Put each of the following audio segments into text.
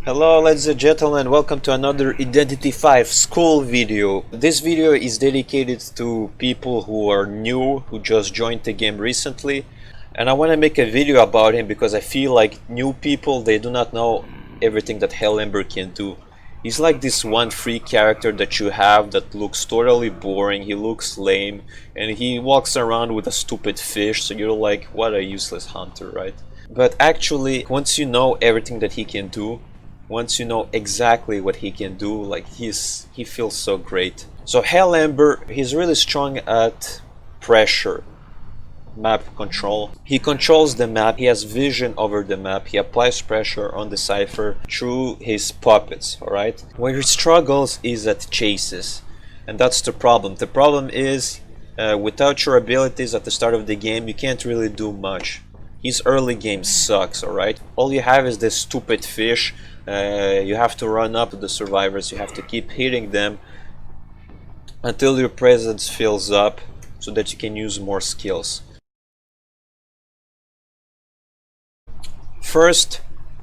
Hello ladies and gentlemen, welcome to another Identity 5 school video. This video is dedicated to people who are new, who just joined the game recently. And I want to make a video about him because I feel like new people, they do not know everything that Hell Ember can do. He's like this one free character that you have that looks totally boring, he looks lame, and he walks around with a stupid fish, so you're like, what a useless hunter, right? But actually, once you know everything that he can do, once you know exactly what he can do, like he feels so great. So Hell Ember, he's really strong at pressure, map control. He controls the map, he has vision over the map, he applies pressure on the cipher through his puppets, alright? Where he struggles is at chases, and that's the problem. The problem is, without your abilities at the start of the game, you can't really do much. His early game sucks, alright? All you have is this stupid fish. You have to run up to the survivors, you have to keep hitting them until your presence fills up so that you can use more skills. First,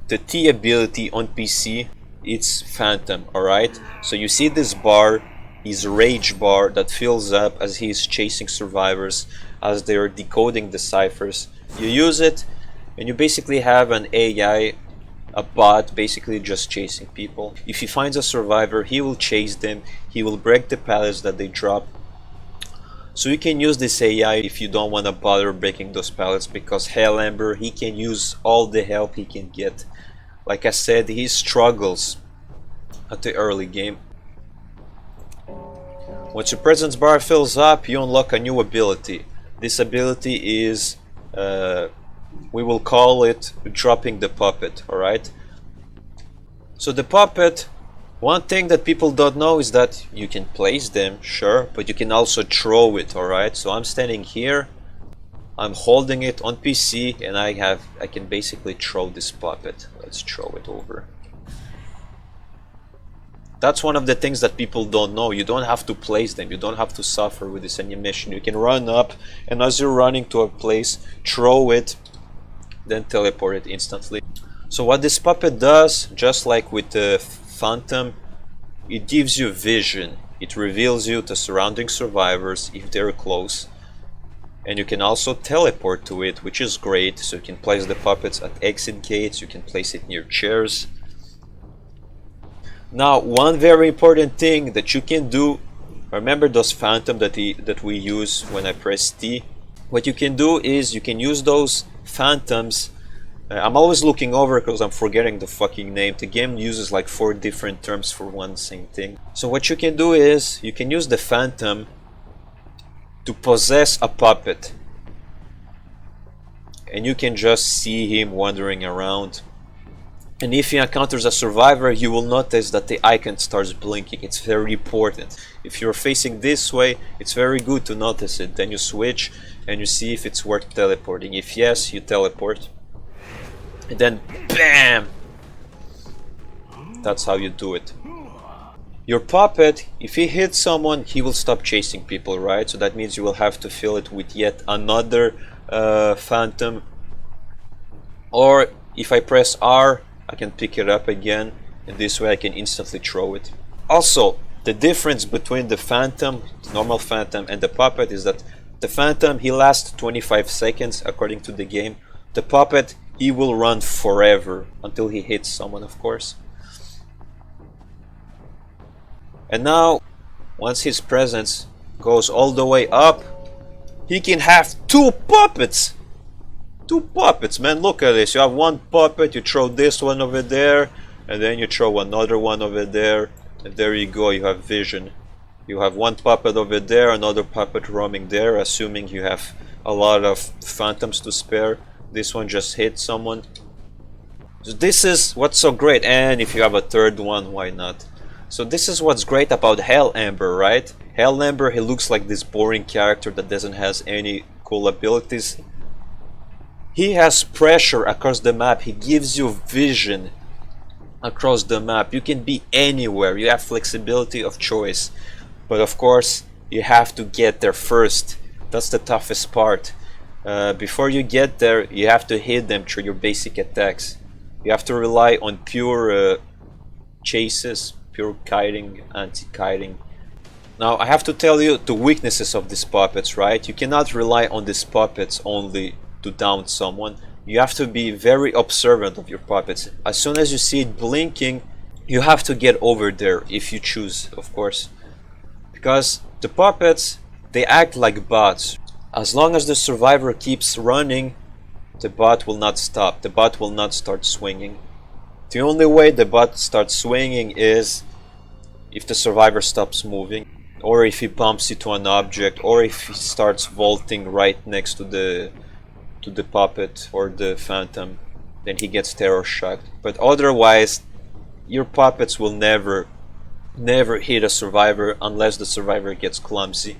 the T ability on PC, it's Phantom, alright? So you see this bar, his rage bar that fills up as he's chasing survivors, as they're decoding the ciphers. You use it and you basically have an AI, a bot, basically just chasing people. If he finds a survivor, he will chase them, he will break the pallets that they drop. So you can use this AI if you don't want to bother breaking those pallets, because Hell Ember, he can use all the help he can get. Like I said, he struggles at the early game. Once your presence bar fills up, you unlock a new ability. This ability is we will call it dropping the puppet, alright? So the puppet, one thing that people don't know is that you can place them, sure, but you can also throw it, alright? So I'm standing here, I'm holding it on PC, and I can basically throw this puppet. Let's throw it over. That's one of the things that people don't know. You don't have to place them, you don't have to suffer with this animation. You can run up, and as you're running to a place, throw it, then teleport it instantly. So what this puppet does, just like with the Phantom, it gives you vision. It reveals you to surrounding survivors if they're close. And you can also teleport to it, which is great. So you can place the puppets at exit gates, you can place it near chairs. Now, one very important thing that you can do, remember those Phantom that we use when I press T? What you can do is you can use those Phantoms. I'm always looking over because I'm forgetting the fucking name. The game uses like 4 different terms for one same thing. So what you can do is you can use the Phantom to possess a puppet, and you can just see him wandering around. And if he encounters a survivor, you will notice that the icon starts blinking. It's very important. If you're facing this way, it's very good to notice it. Then you switch and you see if it's worth teleporting. If yes, you teleport. And then BAM! That's how you do it. Your puppet, if he hits someone, he will stop chasing people, right? So that means you will have to fill it with yet another Phantom. Or if I press R, I can pick it up again, and this way I can instantly throw it. Also, the difference between the Phantom, the normal Phantom, and the puppet is that the Phantom, he lasts 25 seconds according to the game. The puppet, he will run forever until he hits someone, of course. And now, once his presence goes all the way up, he can have 2 puppets! 2 puppets, man, look at this. You have one puppet, you throw this one over there, and then you throw another one over there, and there you go, you have vision. You have one puppet over there, another puppet roaming there, assuming you have a lot of Phantoms to spare. This one just hit someone. So this is what's so great, and if you have a third one, why not? So this is what's great about Hell Ember, right? Hell Ember, he looks like this boring character that doesn't have any cool abilities. He has pressure across the map, he gives you vision across the map. You can be anywhere, you have flexibility of choice. But of course, you have to get there first. That's the toughest part. Before you get there, you have to hit them through your basic attacks. You have to rely on pure chases, pure kiting, anti-kiting. Now I have to tell you the weaknesses of these puppets, right? You cannot rely on these puppets only to down someone. You have to be very observant of your puppets. As soon as you see it blinking, you have to get over there if you choose, of course. Because the puppets, they act like bots. As long as the survivor keeps running, the bot will not stop. The bot will not start swinging. The only way the bot starts swinging is if the survivor stops moving, or if he bumps into an object, or if he starts vaulting right next to the puppet or the phantom, then he gets terror shocked. But otherwise, your puppets will never hit a survivor unless the survivor gets clumsy.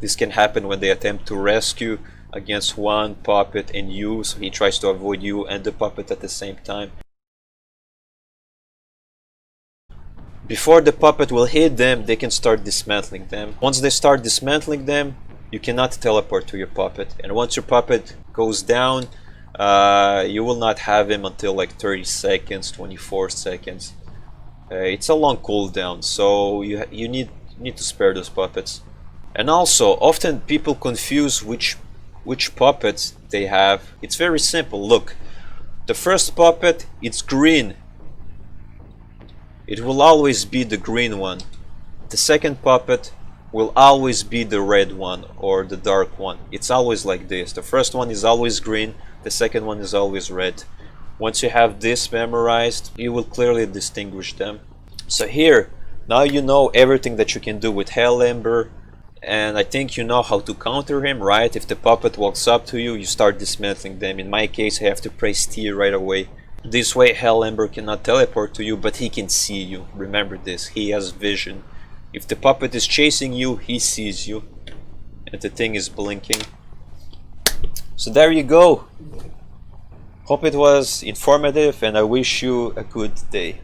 This can happen when they attempt to rescue against one puppet and you, so he tries to avoid you and the puppet at the same time. Before the puppet will hit them, they can start dismantling them. Once they start dismantling them, you cannot teleport to your puppet. And once your puppet goes down, you will not have him until like 30 seconds, 24 seconds. It's a long cooldown, so you need to spare those puppets. And also, often people confuse which puppets they have. It's very simple. Look, the first puppet, it's green. It will always be the green one. The second puppet will always be the red one or the dark one. It's always like this. The first one is always green, the second one is always red. Once you have this memorized, you will clearly distinguish them. So here, now you know everything that you can do with Hell Ember, and I think you know how to counter him, right? If the puppet walks up to you, you start dismantling them. In my case, I have to press T right away. This way Hell Ember cannot teleport to you, but he can see you. Remember this, he has vision. If the puppet is chasing you, he sees you. And the thing is blinking. So there you go. Hope it was informative and I wish you a good day.